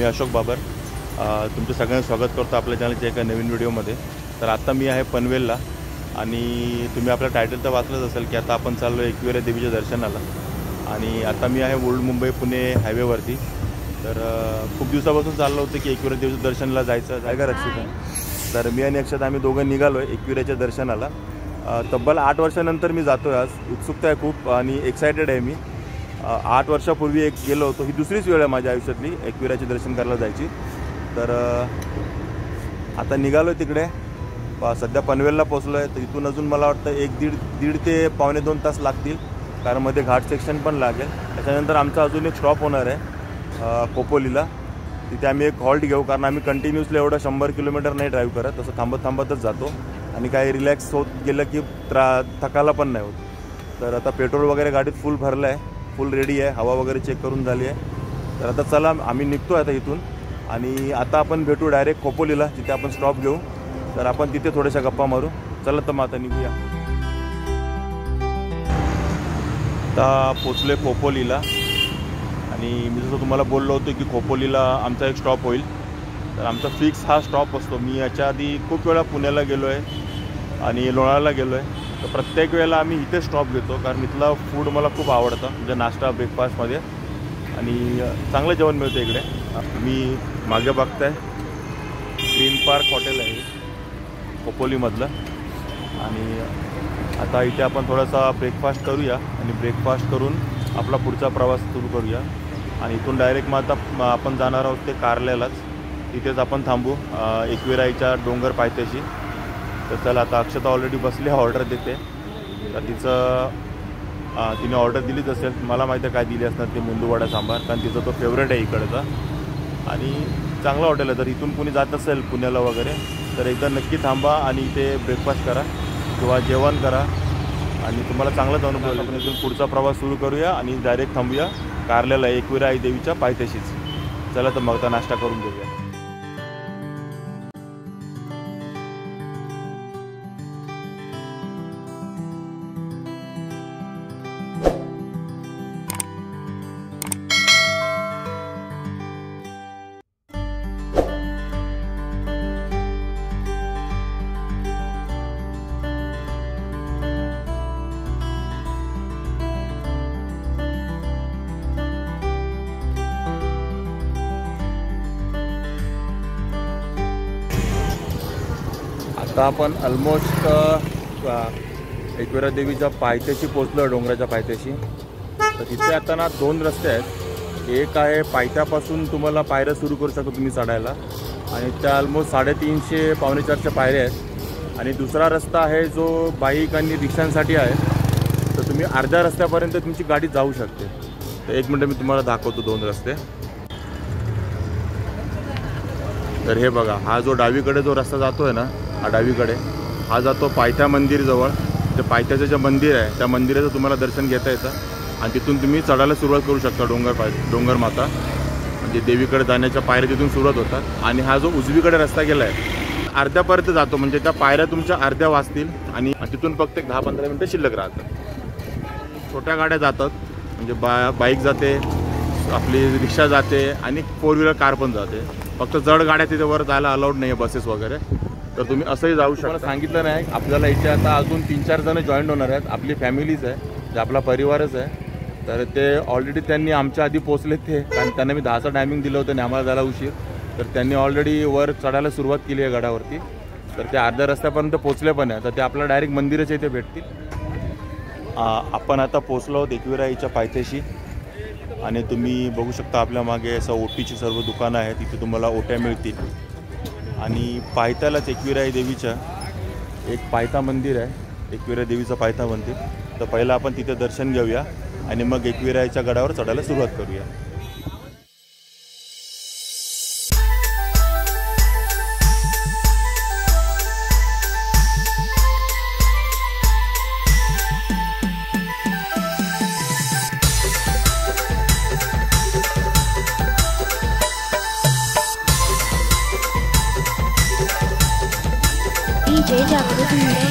मी अशोक बाबर तुमचं सगळ्यांचं स्वागत करतो आपल्या चॅनलच्या एका नवीन व्हिडिओमध्ये। तर आता मी आहे पनवेलला आणि तुम्ही आपल्या टायटल तर वाचलंच असेल की आता आपण चाललो एकविरा देवीच्या दर्शनाला आणि आता मी आहे ओल्ड मुंबई पुणे हायवेवरती। तर खूप दिवसापासून चाललं होतं की एकविरा देवीच्या दर्शनाला जायचं आहे का रक्षिता। तर मी आणि अक्षता आम्ही दोघं निघालो आहे एकविराच्या दर्शनाला। तब्बल 8 वर्षानंतर मी जातो आहे। आज उत्सुकता आहे खूप आणि एक्सायटेड आहे मी। 8 वर्षापूर्वी एक गेलो होतो, ही दुसरीच वेळ आहे माझ्या आयुष्यातली एकविराचे दर्शन करायला जायची। तर आता निघालो तिकडे, सध्या पनवेलला पोचलो आहे। तर इथून अजून मला वाटतं दीड ते पावणे 2 तास लागतील, कारण मध्ये घाट सेक्शन पण लागेल। त्याच्यानंतर आमचा अजून एक स्टॉप होणार आहे खोपोलीला, तिथे आम्ही एक हॉल्ट घेऊ, कारण आम्ही कंटिन्युअसली एवढं 100 किलोमीटर नाही ड्राईव्ह करत, तसं थांबतच जातो आणि काही रिलॅक्स होत गेलं की थकायला पण नाही होत। तर आता पेट्रोल वगैरे गाडीत फुल भरलं आहे, फुल रेडी आहे, हवा वगैरे चेक करून झाली आहे। तर आता चला आम्ही निघतो आता इथून आणि आता आपण भेटू डायरेक्ट खोपोलीला, जिथे आपण स्टॉप घेऊ। तर आपण तिथे थोड्याशा गप्पा मारू। चला तर मग आता निघूया। आता पोचले खोपोलीला आणि मी जसं तुम्हाला बोललो होतो की खोपोलीला आमचा एक स्टॉप होईल। तर आमचा फिक्स हा स्टॉप असतो। मी याच्या आधी खूप वेळा पुण्याला गेलो आहे आणि लोणावळ्याला गेलो आहे, तर प्रत्येक वेळेला आम्ही इथे स्टॉप घेतो, कारण इथला फूड मला खूप आवडतं, म्हणजे नाश्ता ब्रेकफास्टमध्ये आणि चांगलं जेवण मिळतं इकडे। मी मागे बघताय ग्रीन पार्क हॉटेल आहे खोपोलीमधलं, आणि आता इथे आपण थोडासा ब्रेकफास्ट करूया आणि ब्रेकफास्ट करून आपला पुढचा प्रवास सुरू करूया। आणि इथून डायरेक्ट मग आता आपण जाणार आहोत ते कारल्यालाच, तिथेच आपण थांबू एकविराईच्या डोंगर पायथ्याशी। तर चला आता अक्षता ऑलरेडी बसली ऑर्डर देते, तर तिने ऑर्डर दिलीच असेल, मला माहिती आहे काय दिली असणार, ते मेंदूवडा सांबार, कारण तिचा तो फेवरेट आहे इकडचा आणि चांगला हॉटेल आहे। तर इथून कुणी जात असेल पुण्याला वगैरे तर एकदा नक्की थांबा आणि इथे ब्रेकफास्ट करा किंवा जेवण करा आणि तुम्हाला चांगलाच अनुभव येईल। आपण इथून पुढचा प्रवास सुरू करूया आणि डायरेक्ट थांबूया कारल्याला एकविरा आई देवीच्या पायथ्याशीच। चला तर मग आता नाश्ता करून घेऊया। आता आपण ऑलमोस्ट एकविरा देवीच्या पायथ्याशी पोचलो, डोंगराच्या पायथ्याशी। तर तिथे आता ना 2 रस्ते आहेत। एक आहे पायथ्यापासून तुम्हाला पायऱ्या सुरू करू शकता तुम्ही चढायला, आणि त्या ऑलमोस्ट 350 पावणे 400 पायऱ्या आहेत। आणि दुसरा रस्ता आहे जो बाईक आणि रिक्षांसाठी आहे, तर तुम्ही अर्ध्या रस्त्यापर्यंत तुमची गाडी जाऊ शकते। तर एक मिनटं मी तुम्हाला दाखवतो 2 रस्ते। तर हे बघा, हा जो डावीकडे जो रस्ता जातो आहे ना, हा डावीकडे हा जातो पायथ्या मंदिरजवळ। ते पायथ्याचं जे मंदिर आहे त्या मंदिराचं तुम्हाला दर्शन घेता येतं आणि तिथून तुम्ही चढायला सुरुवात करू शकता डोंगर माता, म्हणजे देवीकडे जाण्याच्या पायऱ्या तिथून सुरुवात होतात। आणि हा जो उजवीकडे रस्ता गेला आहे अर्ध्यापर्यंत जातो, म्हणजे त्या पायऱ्या तुमच्या अर्ध्या वाचतील आणि तिथून फक्त 10-15 मिनटं शिल्लक राहतात। छोट्या गाड्या जातात, म्हणजे बाईक जाते, आपली रिक्षा जाते आणि 4 व्हीलर कार पण जाते। फक्त जड गाड्या तिथे वर जायला अलाउड नाही आहे, बसेस वगैरे। तर तुम्ही असंही जाऊ शकता। सांगितलं नाही, आपल्याला इथे आता अजून 3-4 जण जॉईन होणार आहेत, आपली फॅमिलीज आहे, जे आपला परिवारच आहे। तर ते ऑलरेडी त्यांनी आमच्या आधी पोचले ते, कारण त्यांना मी 10चा टायमिंग दिलं होतं आणि आम्हाला जायला उशीर, तर त्यांनी ऑलरेडी वर चढायला सुरुवात केली आहे गडावरती। तर ते अर्ध्या रस्त्यापर्यंत पोचले पण आहे, तर ते आपल्याला डायरेक्ट मंदिराच्या इथे भेटतील। आपण आता पोचलो आहोत एकविरा आईच्या पायथ्याशी आणि तुम्ही बघू शकता आपल्या मागे असं ओटीची सर्व दुकानं आहेत, तिथे तुम्हाला ओट्या मिळतील। आणि पायथ्यालाच एकविरा आई देवीच्या एक पायथा मंदिर आहे, एकविरा देवीचं पायथा मंदिर। तर पहिलं आपण तिथे दर्शन घेऊया आणि मग एकविरा आईच्या गडावर चढायला सुरुवात करूया। DJ जागृत मुंबई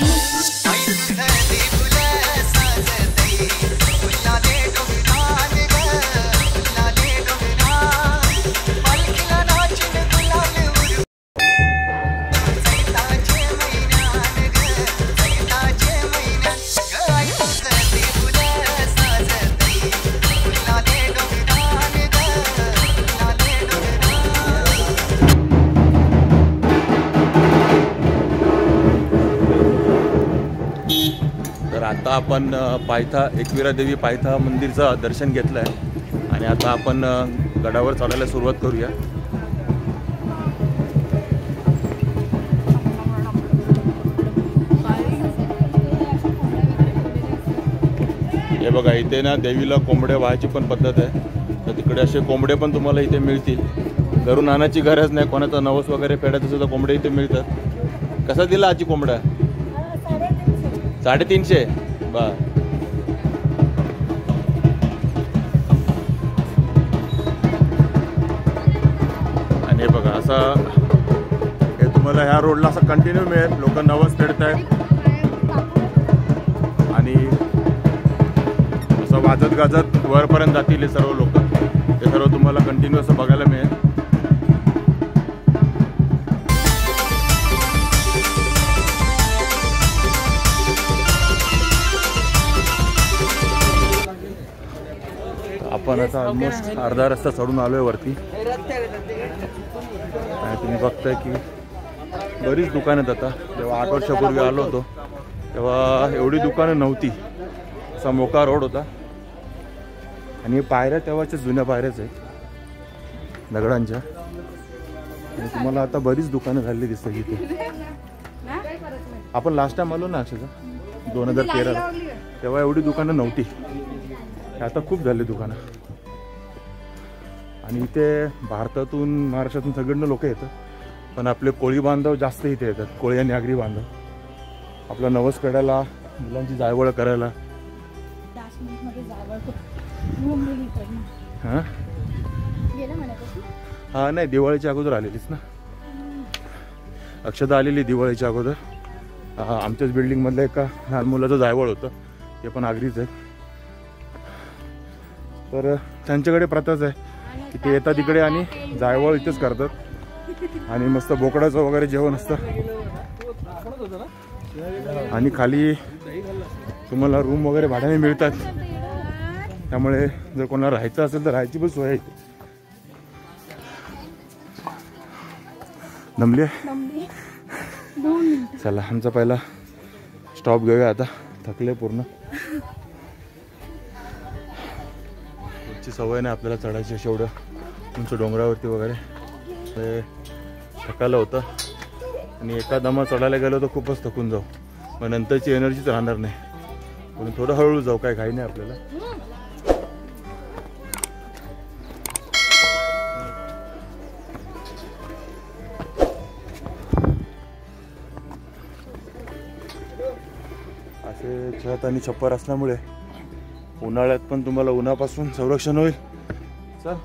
आता आपण पायथा एकविरा देवी पायथा मंदिरचं दर्शन घेतलं आहे आणि आता आपण गडावर चढायला सुरुवात करूया. हे बघा इथे ना देवीला कोंबड्या वाहायची पण पद्धत आहे. तर तिकडे असे कोंबडे पण तुम्हाला इथे मिळतील. घरून आणायची गरज नाही. कोणाचा नवस वगैरे फेडायचं असेल तर कोंबडे इथे मिळतात. कसा दिला आजी कोंबडा? 350. बर. आणि हे बघा असं हे तुम्हाला ह्या रोडला असं कंटिन्यू मिळेल. लोक नवस फेडत आहेत आणि असं वाजत गाजत वरपर्यंत जातील हे सर्व लोक. ते सर्व तुम्हाला कंटिन्यू असं बघायला मिळेल. आपण आता ऑलमोस्ट अर्धा रस्ता चढून आलोय वरती आणि तुम्ही बघताय की बरीच दुकानं आहेत. आता जेव्हा 8 वर्षापूर्वी आलो होतो तेव्हा एवढी दुकानं नव्हती. असा मोका रोड होता आणि पायऱ्या तेव्हाच्या जुन्या पायऱ्याच आहेत दगडांच्या. आणि तुम्हाला आता बरीच दुकानं झालेली दिसतात इथे. आपण लास्ट टाइम आलो ना अक्षरशः 2013 तेव्हा एवढी दुकानं नव्हती. आता खूप झाली दुकानं आणि इथे भारतातून महाराष्ट्रातून सगळीकडनं लोक येतात. पण आपले कोळी बांधव जास्त इथे येतात. कोळी आणि आगरी बांधव आपला नवस फेडायला, मुलांची जायवळ करायला. हां हां नाही दिवाळीच्या अगोदर आलेलीच ना. अक्षता आलेली दिवाळीच्या अगोदर. आमच्याच बिल्डिंगमधलं एका लहान मुलाचं जायवळ होतं. ते पण आगरीच आहे. तर त्यांच्याकडे प्रथाच आहे की ते येतात इकडे आणि जायवळ इथेच करतात आणि मस्त बोकडाचं वगैरे जेवण असतं. आणि खाली तुम्हाला रूम वगैरे भाड्याने मिळतात. त्यामुळे जर कोणाला राहायचं असेल तर राहायची पण सोय आहे. दमली चला आमचा पहिला स्टॉप घेऊया आता. थकले पूर्ण. सवय नाही आपल्याला चढायची अशी एवढं उंच डोंगरावरती वगैरे. ते थकायला होतं आणि एका दमा चढायला गेलो तर खूपच थकून जाऊ. मग नंतरची एनर्जीच राहणार नाही. म्हणून थोडं हळूहळू जाऊ. काय घाई नाही आपल्याला. असे छत आणि छप्पर असल्यामुळे उन्हाळ्यात पण तुम्हाला उन्हापासून संरक्षण होईल. चल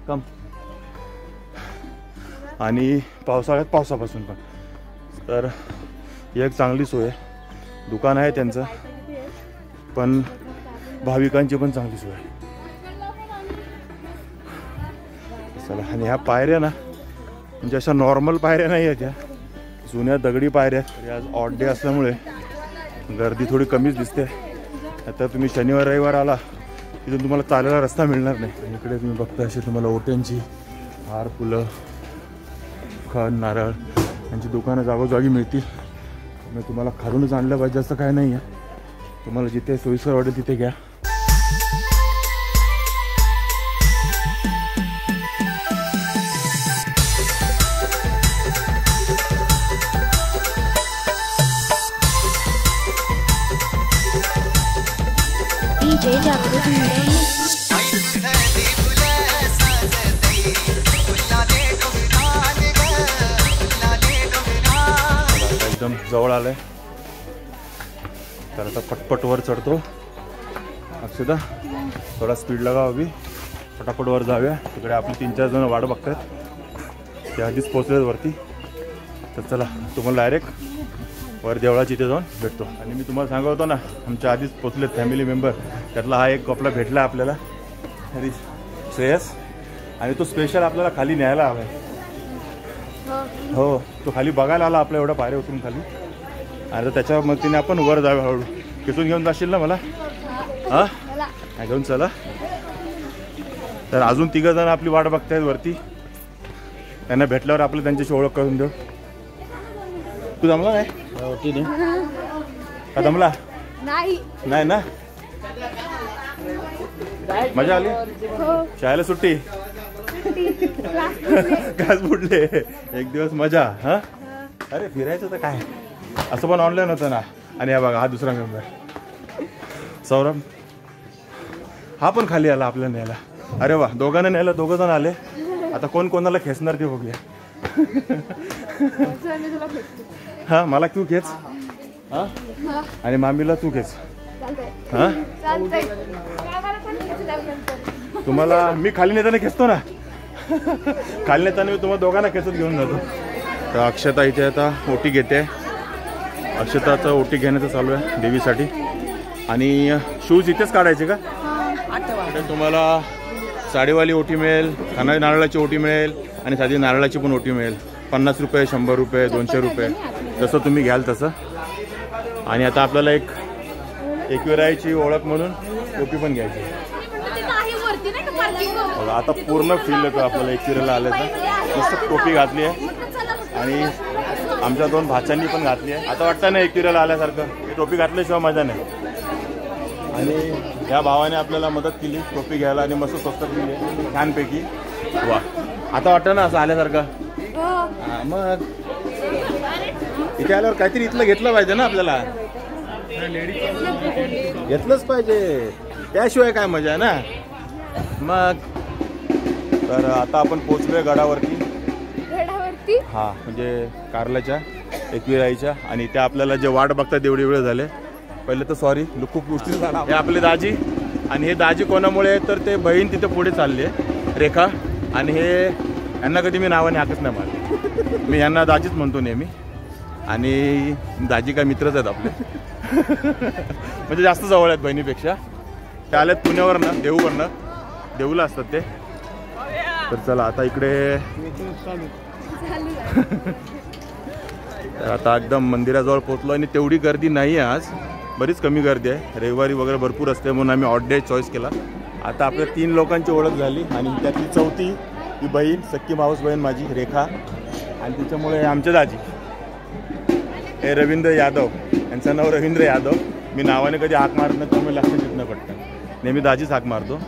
कम. आणि पावसाळ्यात पावसापासून पण. तर ही एक चांगली सोय आहे. दुकान आहे त्यांचं पण भाविकांची पण चांगली सोय आहे. चला. आणि ह्या पायऱ्या ना म्हणजे अशा नॉर्मल पायऱ्या नाही आहेत. ह्या जुन्या दगडी पायऱ्या. आज ऑड डे असल्यामुळे गर्दी थोडी कमीच दिसते. आता तुम्ही शनिवार रविवार आला तिथून तुम्हाला चालायला रस्ता मिळणार नाही. इकडे तुम्ही बघता अशी तुम्हाला ओट्यांची हार, फुलं, खण, नारळ यांची दुकानं जागोजागी मिळतील. मग तुम्हाला खालूनच आणलं पाहिजे असं काय नाही आहे. तुम्हाला जिथे सोयीस्कर वाटेल तिथे घ्या. एकदम जवळ आलंय. तर आता पटपट वर चढतो. अक्षता थोडा स्पीड लगाव अभी. पटापट वर जाऊया. तिकडे आपली 3-4 जण वाट बघतात. ते आधीच पोहोचलेत वरती. तर चला तुम्हाला डायरेक्ट वर देवळाची इथे जाऊन भेटतो. आणि मी तुम्हाला सांगतो ना आमच्या आधीच पोचलेत फॅमिली मेंबर. त्यातला हा एक आपला भेटला आपल्याला श्रेयस. आणि तो स्पेशल आपल्याला खाली न्यायला हवा आहे. हो तो खाली बघायला आला आपल्या एवढ्या पायऱ्या उतरून खाली. आणि त्याच्या मदतीने आपण वर जाऊया हळूहळू. किसून घेऊन जाशील ना मला? हां घेऊन चला. तर अजून 3 जण आपली वाट बघतायत वरती. त्यांना भेटल्यावर आपलं त्यांच्याशी ओळख करून देऊ. तू जमला नाही? का जमला? नाही ना? मजा आली? शाळेला सुट्टी? क्लास बुडले एक दिवस मजा. हा अरे फिरायचं तर काय, असं पण ऑनलाईन होतं ना. आणि हा बघा, हा दुसरा मेंबर सौरभ, हा पण खाली आला आपल्याला न्यायला. अरे वा, दोघांना न्यायला 2 जण आले. आता कोण कोणाला खेचणार ते बघूया. हा मला तू खेच, हा आणि मामीला तू खेच. हा तुम्हाला मी खाली नेताना खेचतो ना. खाली नेताना मी तुम्हाला दोघांना खेचत घेऊन जातो. तर अक्षता इथे आता ओटी घेते. अक्षताचं ओटी घेण्याचं चालू आहे देवीसाठी. आणि शूज इथेच काढायचे का? तुम्हाला साडीवाली ओटी मिळेल, खाणारी नारळाची ओटी मिळेल आणि साधी नारळाची पण ओटी मिळेल. 50 रुपये, 100 रुपये, 200 रुपये जसं तुम्ही घ्याल तसं. आणि आता आपल्याला एक विराईची ओळख म्हणून टोपी पण घ्यायची. बघा आता पूर्ण फील येतो आपल्याला एकविराला आल्याचं. मस्त टोपी घातली आहे आणि आमच्या 2 भाच्यांनी पण घातली आहे. आता वाटतं ना एकविराला आल्यासारखं. ही टोपी घातल्याशिवाय मजा नाही. आणि या भावाने आपल्याला मदत केली टोपी घ्यायला आणि मस्त स्वस्त दिली छानपैकी. वा, आता वाटतं ना असं आल्यासारखं. हा मग इथे आल्यावर काहीतरी इथलं घेतलं पाहिजे ना आपल्याला. घेतलंच पाहिजे, त्याशिवाय काय मजा ना. मग तर आता आपण पोचलोय गडावरती. हा म्हणजे कारल्याच्या एकविराईच्या. आणि त्या आपल्याला जे वाट बघतात एवढे वेळ झाले. पहिले तर सॉरी, खूप गोष्टी झाल्या. हे आपले दाजी. आणि हे दाजी कोणामुळे तर ते बहीण तिथे पुढे चालली आहे, रेखा. आणि हे यांना कधी मी नावाने हाकच नाही मारले. मी यांना दाजीच म्हणतो नेहमी. आणि दाजी काय मित्रच आहेत आपले. म्हणजे जास्त जवळ आहेत बहिणीपेक्षा. ते आलेत पुण्यावरनं, देऊवरनं. देऊला असतात ते. तर चला आता इकडे आता एकदम मंदिराजवळ पोहोचलो. आणि तेवढी गर्दी नाही आहे आज, बरीच कमी गर्दी आहे. रविवारी वगैरे भरपूर असते म्हणून आम्ही ऑड डे चॉईस केला. आता आपल्या 3 लोकांची ओळख झाली. आणि त्यातली 4थी ही बहीण, सख्खी मावस बहीण माझी रेखा. आणि त्याच्यामुळे आमचे दाजी हे रवींद्र यादव, यांचं नाव रवींद्र यादव. मी नावाने कधी हाक मारत नाही, त्यामुळे लक्षात येत नाही पटकन. नेहमी दाजीच हाक मारतो.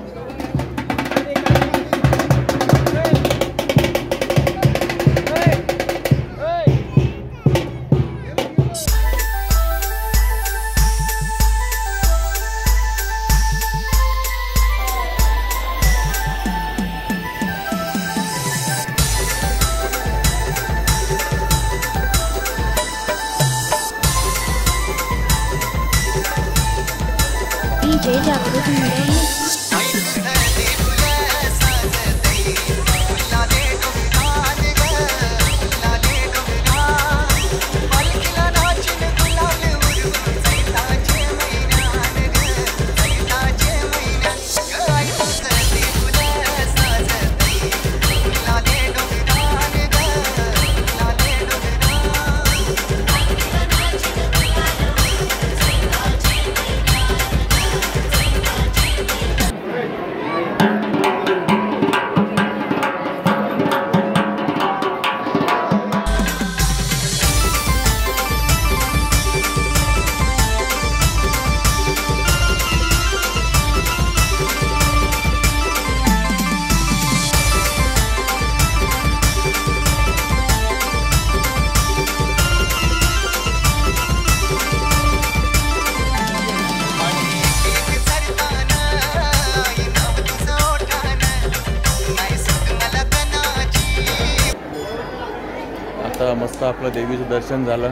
मस्त आपलं देवीचं दर्शन झालं.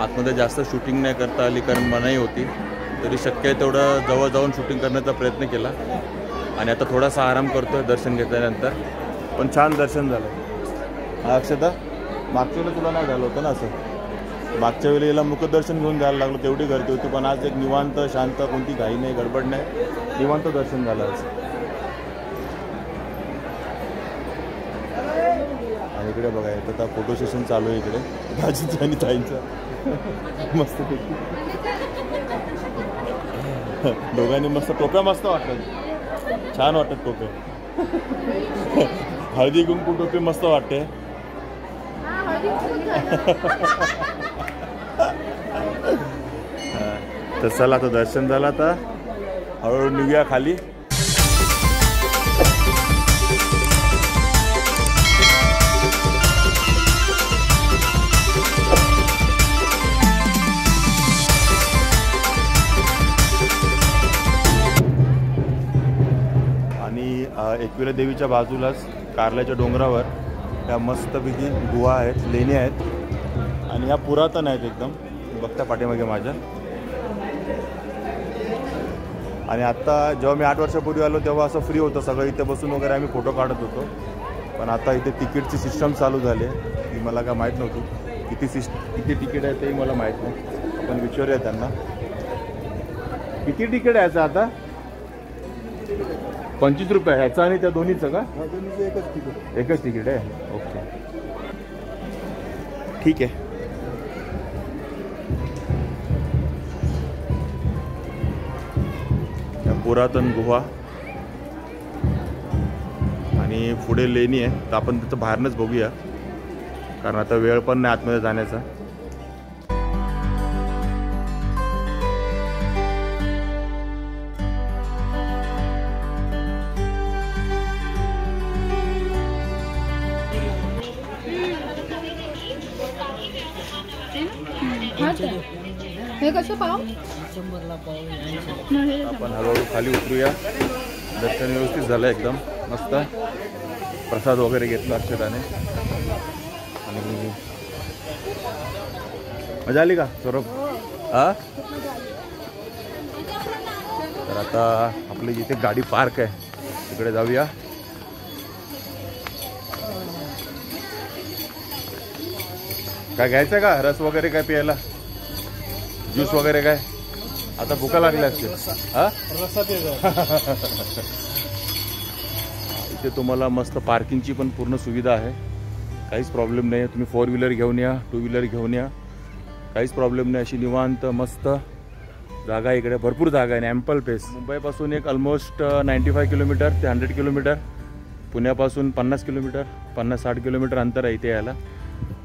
आतमध्ये जास्त शूटिंग नाही करता आली कारण मनाई होती. तरी शक्य आहे तेवढं जवळ जाऊन शूटिंग करण्याचा प्रयत्न केला. आणि आता थोडासा आराम करतोय दर्शन घेतल्यानंतर. पण छान दर्शन झालं. अक्षता, मागच्या वेळेला तुला नाही झालं होतं ना असं? मागच्या वेळेला मुखदर्शन घेऊन जायला लागलो, तेवढी गर्दी होती. पण आज एक निवांत शांत, कोणती घाई नाही, गडबड नाही, निवांत दर्शन झालं आज. आणि इकडे बघा, आता फोटो सेशन चालू आहे इकडे दाजीचं आणि ताईंचं. मस्त दोघांनी मस्त टोप्या मस्त वाटतात, छान वाटतात टोपे. हळदी कुंकू टोपी मस्त वाटते. तर चला आता दर्शन झालं, आता हळूहळू निघूया खाली. आणि एकविरा देवीच्या बाजूलाच कारल्याच्या डोंगरावर त्या मस्तपैकी गुहा आहेत, लेणी आहेत आणि ह्या पुरातन आहेत एकदम, बघता पाठीमागे माझ्या. आणि आत्ता जेव्हा मी 8 वर्षापूर्वी आलो तेव्हा असं फ्री होतं सगळं, इथे बसून वगैरे आम्ही फोटो काढत होतो. पण आता इथे तिकीटची सिस्टम चालू झाली आहे, ती मला काय माहीत नव्हती. किती तिकीट आहे तेही मला माहीत नाही. आपण विचारूया त्यांना, किती तिकीट आहे याचं आता? 25 रुपये ह्याचं आणि त्या दोन्हीचं का? एकच तिकीट आहे. ओके, ठीक आहे. पुरातन गुहा आणि पुढे लेणी आहे, तर आपण तिथं बाहेरनंच बघूया, कारण आता वेळ पण नाही आतमध्ये जाण्याचा. हे कसं पाव? आपण हळूहळू खाली उतरूया. दर्शन व्यवस्थित झालं, एकदम मस्त. प्रसाद वगैरे घेतला अक्षताने. आणि मजा आली का सौरभ? हा, तर आता आपली जिथे गाडी पार्क आहे तिकडे जाऊया. काय घ्यायचं का? रस वगैरे काय प्यायला? ज्यूस वगैरे काय? आता भुका लागल्या असतील. हा, इथे तुम्हाला मस्त पार्किंगची पण पूर्ण सुविधा आहे, काहीच प्रॉब्लेम नाही. तुम्ही 4 व्हीलर घेऊन या, 2 व्हीलर घेऊन या, काहीच प्रॉब्लेम नाही. अशी निवांत मस्त जागा इकडे, भरपूर जागा आहे, ॲम्पल पेस. मुंबईपासून एक ऑलमोस्ट 95 किलोमीटर ते 100 किलोमीटर, पुण्यापासून 50 किलोमीटर, 50-60 किलोमीटर अंतर आहे इथे यायला.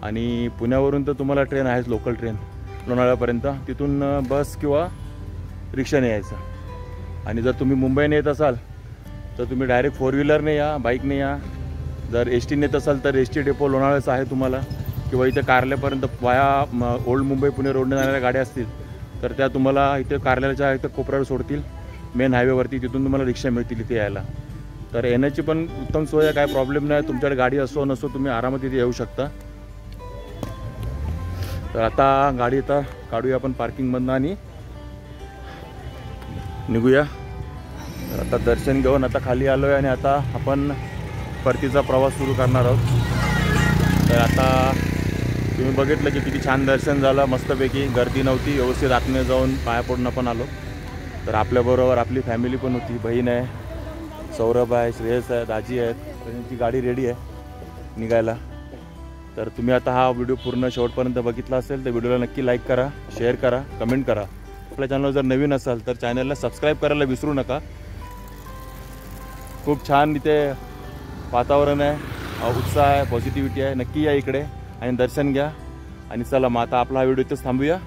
आणि पुण्यावरून तर तुम्हाला ट्रेन आहेच, लोकल ट्रेन लोणावळ्यापर्यंत. तिथून बस किंवा रिक्षाने यायचं. आणि जर तुम्ही मुंबईने येत असाल तर तुम्ही डायरेक्ट 4 व्हीलरने या, बाईकने या. जर एस टीने येत असाल तर एस टी डेपो लोणावळ्याचं आहे तुम्हाला, किंवा इथे कारल्यापर्यंत वाया ओल्ड मुंबई पुणे रोडने जाणाऱ्या गाड्या असतील तर त्या तुम्हाला इथे कारल्याच्या इथं कोपऱ्यावर सोडतील मेन हायवेवरती. तिथून तुम्हाला रिक्षा मिळतील इथे यायला. तर येण्याची पण उत्तम सोय आहे, काय प्रॉब्लेम नाही. तुमच्याकडे गाडी असो नसो तुम्ही आरामात इथे येऊ शकता. तर आता गाडी आता काढूया आपण पार्किंगमधनं आणि निघूया. तर आता दर्शन घेऊन आता खाली आलो आहे आणि आता आपण परतीचा प्रवास सुरू करणार आहोत. तर आता तुम्ही बघितलं की किती छान दर्शन झालं, मस्तपैकी. गर्दी नव्हती, व्यवस्थित आतमध्ये जाऊन पाया पडून पण आलो. तर आपल्याबरोबर आपली फॅमिली पण होती, बहीण आहे, सौरभ आहे, श्रेयस आहे, दाजी आहेत. त्यांची गाडी रेडी आहे निघायला. तर तुम्ही आता हा व्हिडिओ पूर्ण शेवटपर्यंत बघितला असेल तर व्हिडिओला नक्की लाईक करा, शेअर करा, कमेंट करा. आपल्या चॅनलवर जर नवीन असाल तर चॅनलला सबस्क्राईब करायला विसरू नका. खूप छान इथे वातावरण आहे, उत्साह आहे, पॉझिटिव्हिटी आहे. नक्की या इकडे आणि दर्शन घ्या. आणि चला मग आता आपला हा व्हिडिओ इथेच थांबूया.